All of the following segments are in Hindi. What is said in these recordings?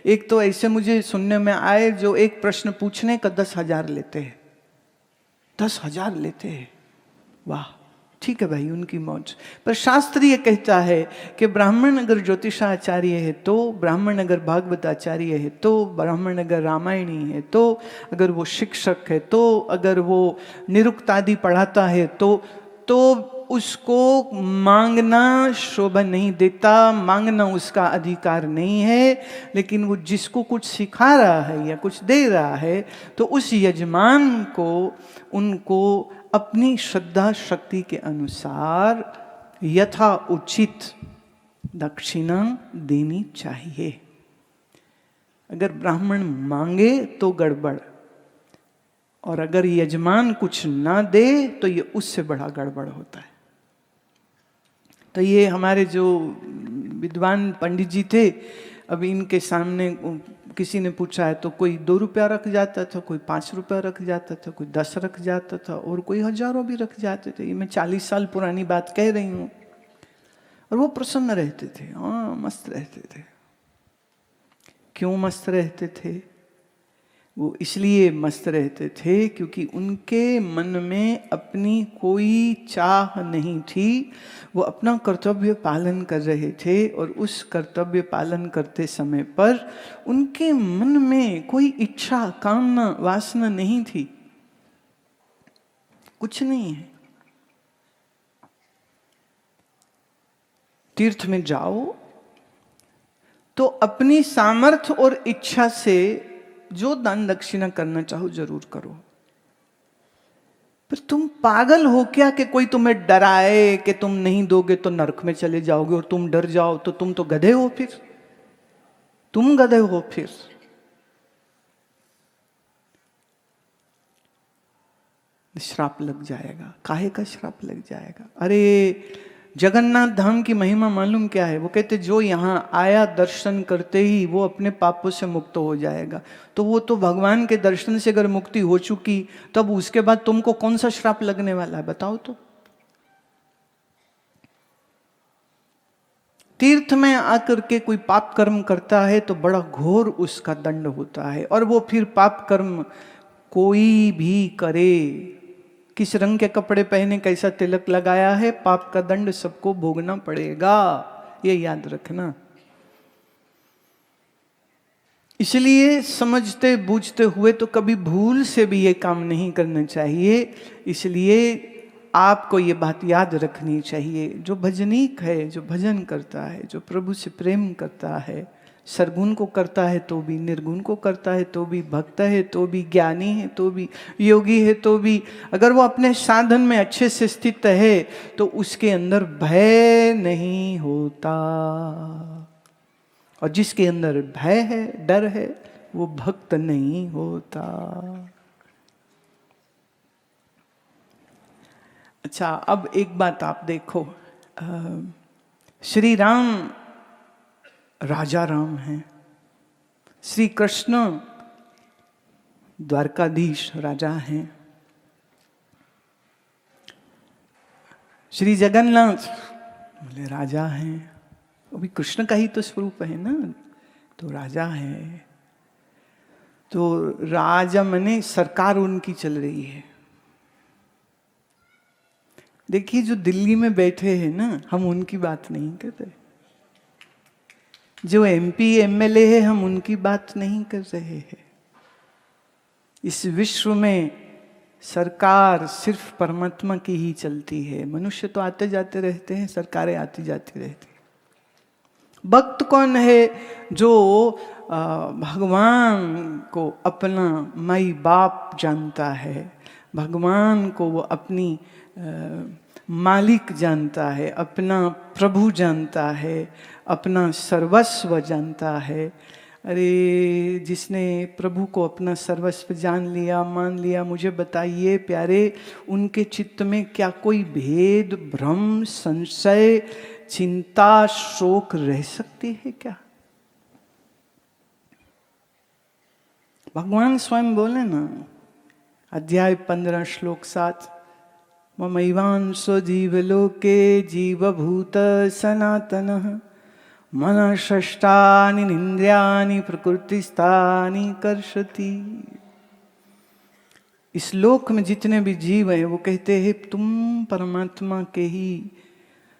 एक तो ऐसे मुझे सुनने में आए जो एक प्रश्न पूछने का 10,000 लेते हैं, 10,000 लेते हैं। वाह, ठीक है भाई, उनकी मौज। पर शास्त्र ये कहता है कि ब्राह्मण अगर ज्योतिषाचार्य है तो, ब्राह्मण अगर भागवताचार्य है तो, ब्राह्मण अगर रामायणी है तो, अगर वो शिक्षक है तो, अगर वो निरुक्तादि पढ़ाता है तो उसको मांगना शोभा नहीं देता, मांगना उसका अधिकार नहीं है। लेकिन वो जिसको कुछ सिखा रहा है या कुछ दे रहा है तो उस यजमान को उनको अपनी श्रद्धा शक्ति के अनुसार यथा उचित दक्षिणा देनी चाहिए। अगर ब्राह्मण मांगे तो गड़बड़, और अगर यजमान कुछ ना दे तो ये उससे बड़ा गड़बड़ होता है। तो ये हमारे जो विद्वान पंडित जी थे, अभी इनके सामने किसी ने पूछा है तो कोई 2 रुपया रख जाता था, कोई 5 रुपया रख जाता था, कोई 10 रख जाता था, और कोई हजारों भी रख जाते थे। ये मैं 40 साल पुरानी बात कह रही हूँ। और वो प्रसन्न रहते थे, हाँ मस्त रहते थे। क्यों मस्त रहते थे? वो इसलिए मस्त रहते थे क्योंकि उनके मन में अपनी कोई चाह नहीं थी। वो अपना कर्तव्य पालन कर रहे थे, और उस कर्तव्य पालन करते समय पर उनके मन में कोई इच्छा, कामना, वासना नहीं थी, कुछ नहीं है। तीर्थ में जाओ तो अपनी सामर्थ्य और इच्छा से जो दान दक्षिणा करना चाहो जरूर करो। पर तुम पागल हो क्या कि कोई तुम्हें डराए कि तुम नहीं दोगे तो नरक में चले जाओगे, और तुम डर जाओ तो तुम तो गधे हो। फिर तुम गधे हो। फिर श्राप लग जाएगा। काहे का श्राप लग जाएगा? अरे जगन्नाथ धाम की महिमा मालूम क्या है? वो कहते जो यहाँ आया दर्शन करते ही वो अपने पापों से मुक्त हो जाएगा। तो वो तो भगवान के दर्शन से अगर मुक्ति हो चुकी, तब उसके बाद तुमको कौन सा श्राप लगने वाला है बताओ तो। तीर्थ में आकर के कोई पाप कर्म करता है तो बड़ा घोर उसका दंड होता है। और वो फिर पाप कर्म कोई भी करे, किस रंग के कपड़े पहने, कैसा तिलक लगाया है, पाप का दंड सबको भोगना पड़ेगा, ये याद रखना। इसलिए समझते बूझते हुए तो कभी भूल से भी ये काम नहीं करना चाहिए। इसलिए आपको ये बात याद रखनी चाहिए, जो भजनीक है, जो भजन करता है, जो प्रभु से प्रेम करता है, सरगुण को करता है तो भी, निर्गुण को करता है तो भी, भक्त है तो भी, ज्ञानी है तो भी, योगी है तो भी, अगर वो अपने साधन में अच्छे से स्थित है तो उसके अंदर भय नहीं होता। और जिसके अंदर भय है, डर है, वो भक्त नहीं होता। अच्छा, अब एक बात आप देखो, श्री राम राजा राम हैं, श्री कृष्ण द्वारकाधीश राजा हैं, श्री जगन्नाथ बोले राजा हैं। अभी कृष्ण का ही तो स्वरूप है ना, तो राजा है। तो राजा मने सरकार उनकी चल रही है। देखिए जो दिल्ली में बैठे हैं ना, हम उनकी बात नहीं कर रहे। जो एमपी एमएलए है, हम उनकी बात नहीं कर रहे हैं। इस विश्व में सरकार सिर्फ परमात्मा की ही चलती है। मनुष्य तो आते जाते रहते हैं, सरकारें आती जाती रहती हैं। भक्त कौन है? जो भगवान को अपना माई बाप जानता है, भगवान को वो अपनी मालिक जानता है, अपना प्रभु जानता है, अपना सर्वस्व जानता है। अरे जिसने प्रभु को अपना सर्वस्व जान लिया, मान लिया, मुझे बताइए प्यारे, उनके चित्त में क्या कोई भेद, भ्रम, संशय, चिंता, शोक रह सकती है क्या? भगवान स्वयं बोले ना, अध्याय 15 श्लोक 7, ममैवांशो जीवलोके जीवभूत सनातनः मनःषष्ठानि निन्द्रियाणि प्रकृतिस्थानि कर्षति। इस लोक में जितने भी जीव हैं वो कहते हैं तुम परमात्मा के ही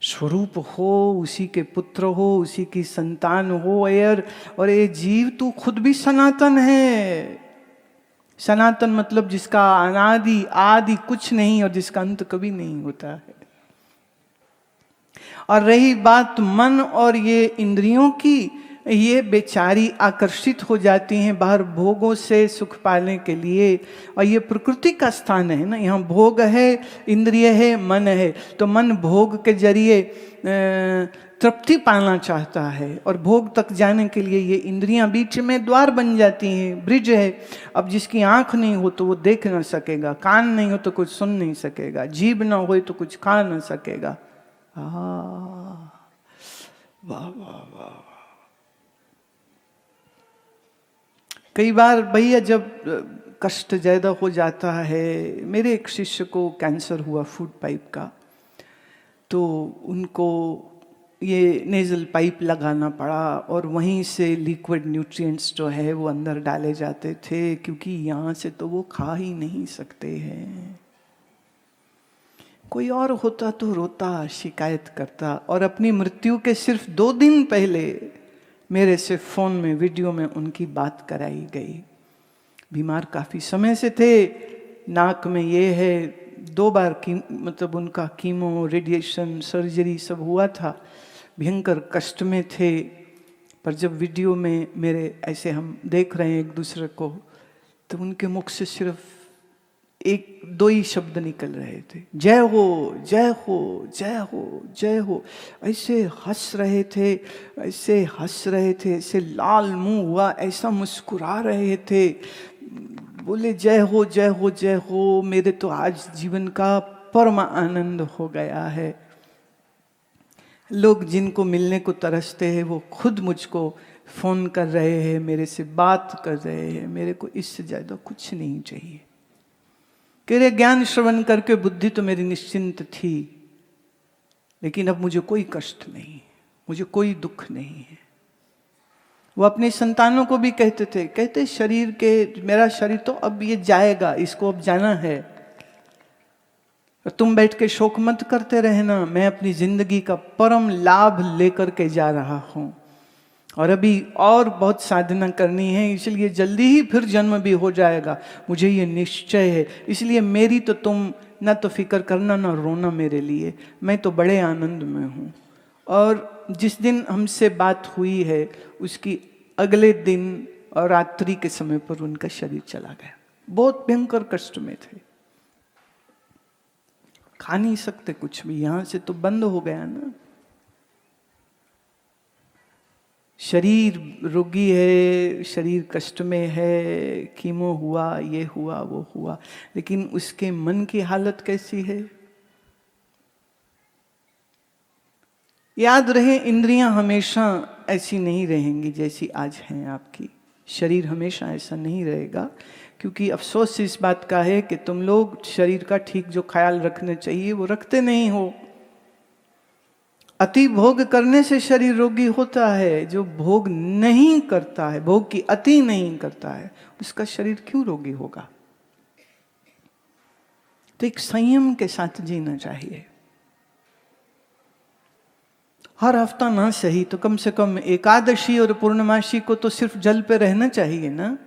स्वरूप हो, उसी के पुत्र हो, उसी की संतान हो यार। और ये जीव तू खुद भी सनातन है। सनातन मतलब जिसका अनादि आदि कुछ नहीं और जिसका अंत कभी नहीं होता है। और रही बात मन और ये इंद्रियों की, ये बेचारी आकर्षित हो जाती हैं बाहर भोगों से सुख पाने के लिए। और ये प्रकृति का स्थान है ना, यहाँ भोग है, इंद्रिय है, मन है। तो मन भोग के जरिए तृप्ति पाना चाहता है और भोग तक जाने के लिए ये इंद्रियां बीच में द्वार बन जाती हैं, ब्रिज है। अब जिसकी आंख नहीं हो तो वो देख ना सकेगा, कान नहीं हो तो कुछ सुन नहीं सकेगा, जीभ ना हो तो कुछ खा ना सकेगा। वाह वाह वाह। कई बार भैया जब कष्ट ज्यादा हो जाता है, मेरे एक शिष्य को कैंसर हुआ फूड पाइप का, तो उनको ये नेजल पाइप लगाना पड़ा और वहीं से लिक्विड न्यूट्रिएंट्स जो है वो अंदर डाले जाते थे, क्योंकि यहाँ से तो वो खा ही नहीं सकते हैं। कोई और होता तो रोता, शिकायत करता। और अपनी मृत्यु के सिर्फ 2 दिन पहले मेरे से फोन में वीडियो में उनकी बात कराई गई। बीमार काफी समय से थे, नाक में ये है, 2 बार मतलब उनका कीमो, रेडिएशन, सर्जरी सब हुआ था, भयंकर कष्ट में थे। पर जब वीडियो में मेरे ऐसे हम देख रहे हैं एक दूसरे को, तो उनके मुख से सिर्फ 1-2 ही शब्द निकल रहे थे, जय हो जय हो जय हो जय हो। ऐसे हंस रहे थे, ऐसे हंस रहे थे, ऐसे लाल मुंह हुआ, ऐसा मुस्कुरा रहे थे, बोले जय हो जय हो जय हो। मेरे तो आज जीवन का परम आनंद हो गया है। लोग जिनको मिलने को तरसते हैं वो खुद मुझको फोन कर रहे हैं, मेरे से बात कर रहे हैं। मेरे को इससे ज्यादा कुछ नहीं चाहिए। कह रहे ज्ञान श्रवण करके बुद्धि तो मेरी निश्चिंत थी, लेकिन अब मुझे कोई कष्ट नहीं, मुझे कोई दुख नहीं है। वो अपनी संतानों को भी कहते थे, कहते शरीर के, मेरा शरीर तो अब ये जाएगा, इसको अब जाना है, तुम बैठ के शोक मत करते रहना, मैं अपनी जिंदगी का परम लाभ लेकर के जा रहा हूं और अभी और बहुत साधना करनी है, इसलिए जल्दी ही फिर जन्म भी हो जाएगा, मुझे ये निश्चय है। इसलिए मेरी तो तुम ना तो फिक्र करना ना रोना मेरे लिए, मैं तो बड़े आनंद में हूँ। और जिस दिन हमसे बात हुई है उसकी अगले दिन और रात्रि के समय पर उनका शरीर चला गया। बहुत भयंकर कष्ट में थे, खा नहीं सकते कुछ भी, यहां से तो बंद हो गया ना। शरीर रोगी है, शरीर कष्ट में है, कीमो हुआ, ये हुआ वो हुआ, लेकिन उसके मन की हालत कैसी है। याद रहे, इंद्रियां हमेशा ऐसी नहीं रहेंगी जैसी आज हैं आपकी, शरीर हमेशा ऐसा नहीं रहेगा। क्योंकि अफसोस इस बात का है कि तुम लोग शरीर का ठीक जो ख्याल रखने चाहिए वो रखते नहीं हो। अति भोग करने से शरीर रोगी होता है, जो भोग नहीं करता है, भोग की अति नहीं करता है, उसका शरीर क्यों रोगी होगा। तो एक संयम के साथ जीना चाहिए। हर हफ्ता ना सही तो कम से कम एकादशी और पूर्णमासी को तो सिर्फ जल पे रहना चाहिए ना।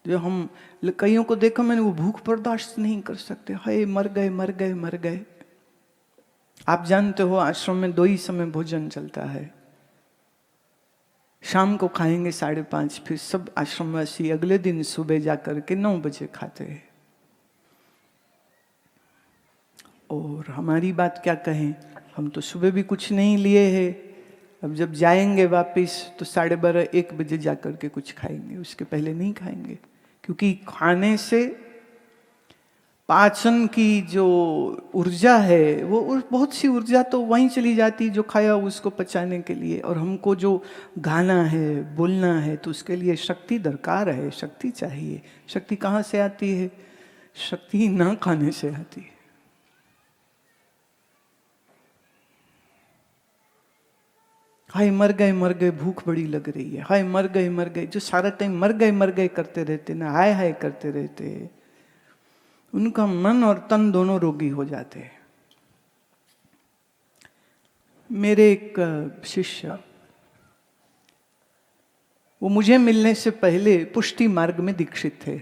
जो हम कईयों को देखा मैंने, वो भूख बर्दाश्त नहीं कर सकते, हाय मर गए मर गए मर गए। आप जानते हो आश्रम में 2 ही समय भोजन चलता है, शाम को खाएंगे 5:30, फिर सब आश्रमवासी अगले दिन सुबह जाकर के 9 बजे खाते हैं। और हमारी बात क्या कहें, हम तो सुबह भी कुछ नहीं लिए हैं, अब जब जाएंगे वापस तो 12:30-1 बजे जाकर के कुछ खाएंगे, उसके पहले नहीं खाएंगे। क्योंकि खाने से पाचन की जो ऊर्जा है, वो बहुत सी ऊर्जा तो वहीं चली जाती जो खाया उसको पचाने के लिए, और हमको जो गाना है बोलना है तो उसके लिए शक्ति दरकार है, शक्ति चाहिए। शक्ति कहाँ से आती है, शक्ति ना खाने से आती है। हाय मर गए, भूख बड़ी लग रही है, हाय मर गए, जो सारा टाइम मर गए करते रहते ना, हाय हाय करते रहते, उनका मन और तन दोनों रोगी हो जाते हैं। मेरे एक शिष्य, वो मुझे मिलने से पहले पुष्टि मार्ग में दीक्षित थे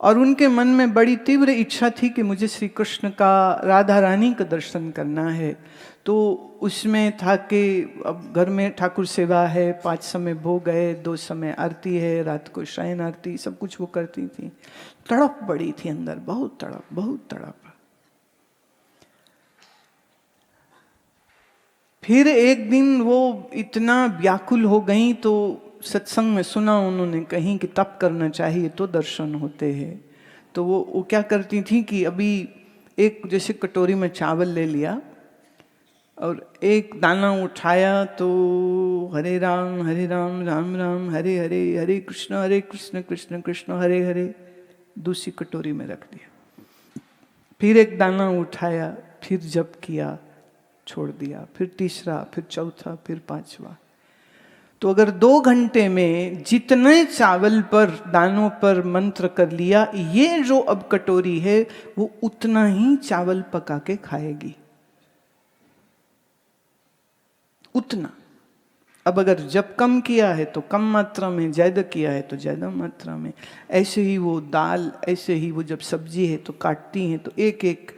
और उनके मन में बड़ी तीव्र इच्छा थी कि मुझे श्री कृष्ण का, राधा रानी का दर्शन करना है। तो उसमें था कि अब घर में ठाकुर सेवा है, 5 समय भोग है, 2 समय आरती है, रात को शयन आरती, सब कुछ वो करती थी। तड़प बड़ी थी अंदर, बहुत तड़प। फिर एक दिन वो इतना व्याकुल हो गई तो सत्संग में सुना उन्होंने, कहीं कि तप करना चाहिए तो दर्शन होते हैं। तो वो क्या करती थी कि अभी एक जैसे कटोरी में चावल ले लिया और एक दाना उठाया तो हरे राम राम राम हरे हरे, हरे कृष्ण कृष्ण कृष्ण हरे हरे, दूसरी कटोरी में रख दिया। फिर एक दाना उठाया, फिर जप किया, छोड़ दिया, फिर तीसरा, फिर चौथा, फिर 5वां। तो अगर 2 घंटे में जितने चावल पर, दानों पर मंत्र कर लिया, ये जो अब कटोरी है वो उतना ही चावल पका के खाएगी, उतना। अब अगर जब कम किया है तो कम मात्रा में, ज्यादा किया है तो ज्यादा मात्रा में। ऐसे ही वो दाल, ऐसे ही वो जब सब्जी है तो काटती हैं तो एक एक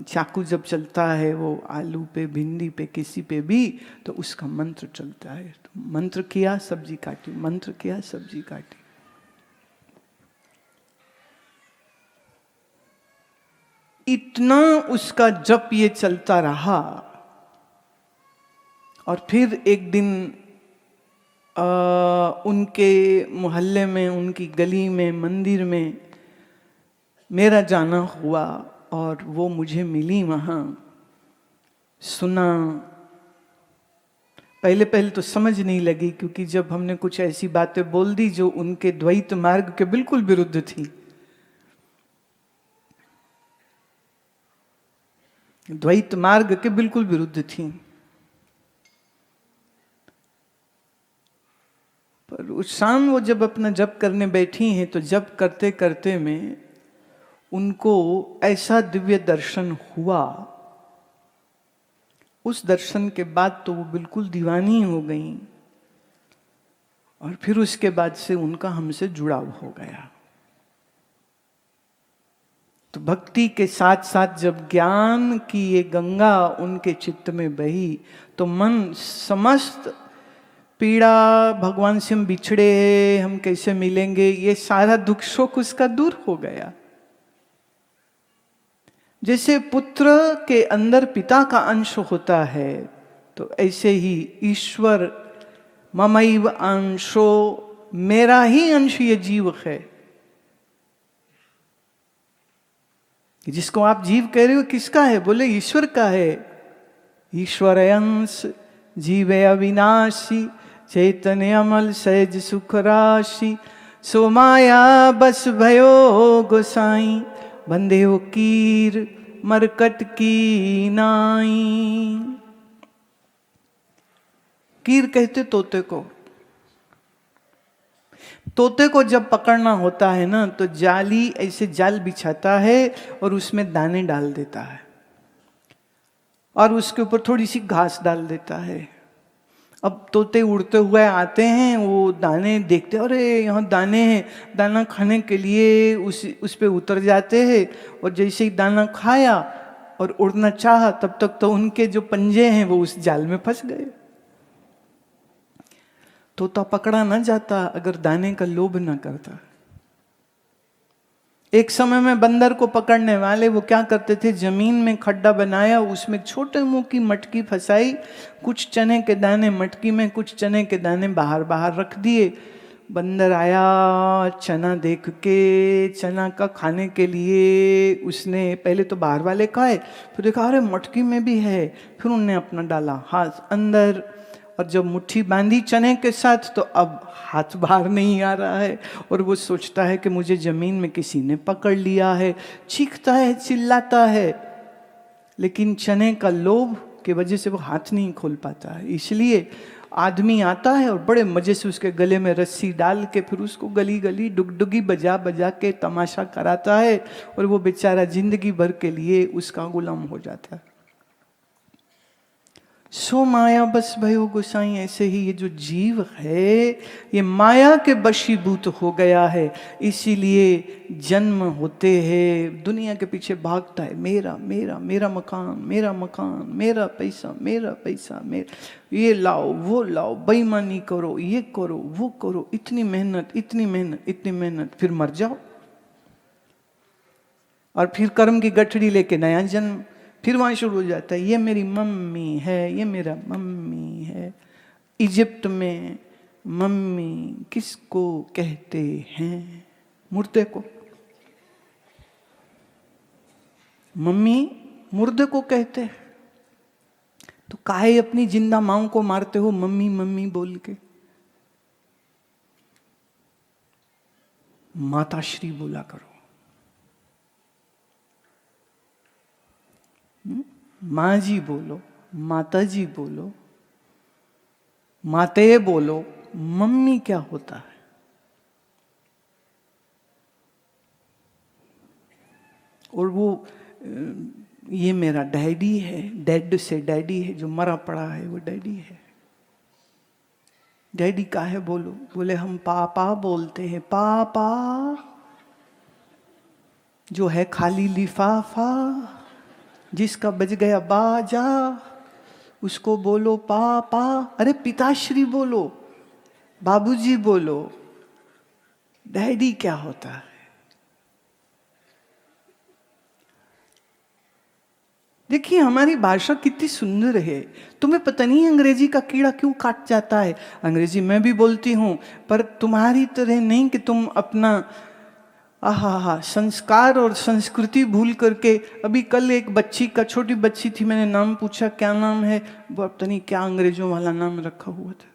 चाकू जब चलता है वो आलू पे, भिंडी पे, किसी पे भी, तो उसका मंत्र चलता है। तो मंत्र किया, सब्जी काटी, मंत्र किया, सब्जी काटी। इतना उसका जप ये चलता रहा। और फिर एक दिन उनके मोहल्ले में, उनकी गली में, मंदिर में मेरा जाना हुआ और वो मुझे मिली वहाँ। सुना, पहले तो समझ नहीं लगी, क्योंकि जब हमने कुछ ऐसी बातें बोल दी जो उनके द्वैत मार्ग के बिल्कुल विरुद्ध थी, द्वैत मार्ग के बिल्कुल विरुद्ध थी, पर उस शाम वो जब अपना जप करने बैठी हैं तो जप करते करते में उनको ऐसा दिव्य दर्शन हुआ। उस दर्शन के बाद तो वो बिल्कुल दीवानी हो गई और फिर उसके बाद से उनका हमसे जुड़ाव हो गया। तो भक्ति के साथ साथ जब ज्ञान की ये गंगा उनके चित्त में बही तो मन समस्त पीड़ा, भगवान से हम बिछड़े, हम कैसे मिलेंगे, ये सारा दुख शोक उसका दूर हो गया। जैसे पुत्र के अंदर पिता का अंश होता है, तो ऐसे ही ईश्वर ममैव अंशो, मेरा ही अंश ये जीव है। जिसको आप जीव कह रहे हो किसका है? बोले ईश्वर का है। ईश्वर अंश जीवे अविनाशी, चैतन्य अमल सहज सुख राशि, सो माया बस भयो गोसाई, बंदे हो कीर मरकट की नाई। कीर कहते तोते को। तोते को जब पकड़ना होता है ना तो जाली, ऐसे जाल बिछाता है और उसमें दाने डाल देता है और उसके ऊपर थोड़ी सी घास डाल देता है। अब तोते उड़ते हुए आते हैं, वो दाने देखते हैं, अरे यहाँ दाने हैं, दाना खाने के लिए उस पे उतर जाते हैं और जैसे ही दाना खाया और उड़ना चाहा तब तक तो उनके जो पंजे हैं वो उस जाल में फंस गए। तोता पकड़ा ना जाता अगर दाने का लोभ ना करता। एक समय में बंदर को पकड़ने वाले वो क्या करते थे, जमीन में खड्डा बनाया, उसमें छोटे मुंह की मटकी फंसाई, कुछ चने के दाने मटकी में, कुछ चने के दाने बाहर बाहर रख दिए। बंदर आया, चना देख के, चना का खाने के लिए उसने पहले तो बाहर वाले खाए, फिर देखा अरे मटकी में भी है, फिर उनने अपना डाला हाथ अंदर और जब मुट्ठी बांधी चने के साथ तो अब हाथ बाहर नहीं आ रहा है और वो सोचता है कि मुझे जमीन में किसी ने पकड़ लिया है, चीखता है, चिल्लाता है, लेकिन चने का लोभ की वजह से वो हाथ नहीं खोल पाता है। इसलिए आदमी आता है और बड़े मजे से उसके गले में रस्सी डाल के फिर उसको गली गली डुगडुगी बजा बजा के तमाशा कराता है, और वो बेचारा जिंदगी भर के लिए उसका गुलाम हो जाता है। सो माया बस भयो गोसाई, ऐसे ही ये जो जीव है ये माया के वशीभूत हो गया है, इसीलिए जन्म होते हैं दुनिया के पीछे भागता है। मेरा मेरा मेरा मकान, मेरा मकान, मेरा पैसा, मेरा पैसा, मेरा, ये लाओ वो लाओ, बेईमानी करो, ये करो वो करो, इतनी मेहनत इतनी मेहनत इतनी मेहनत, फिर मर जाओ और फिर कर्म की गठड़ी लेके नया जन्म, फिर वहां शुरू हो जाता है। ये मेरी मम्मी है, ये मेरा मम्मी है। इजिप्ट में मम्मी किसको कहते हैं? मुर्दे को। मम्मी मुर्दे को कहते हैं। तो काहे अपनी जिंदा मां को मारते हो मम्मी मम्मी बोल के? माताश्री बोला करो। माँ जी बोलो, माता जी बोलो, माते बोलो, मम्मी क्या होता है? और वो ये मेरा डैडी है, डैड से डैडी है, जो मरा पड़ा है वो डैडी है। डैडी का है बोलो? बोले हम पापा बोलते हैं। पापा जो है खाली लिफाफा, जिसका बज गया बाजा, उसको बोलो पापा। अरे पिताश्री बोलो, बाबूजी बोलो। डैडी क्या होता है? देखिए हमारी भाषा कितनी सुंदर है। तुम्हें पता नहीं अंग्रेजी का कीड़ा क्यों काट जाता है। अंग्रेजी मैं भी बोलती हूं, पर तुम्हारी तरह नहीं कि तुम अपना संस्कार और संस्कृति भूल करके। अभी कल एक बच्ची का, छोटी बच्ची थी, मैंने नाम पूछा क्या नाम है, वो पता नहीं क्या अंग्रेजों वाला नाम रखा हुआ था।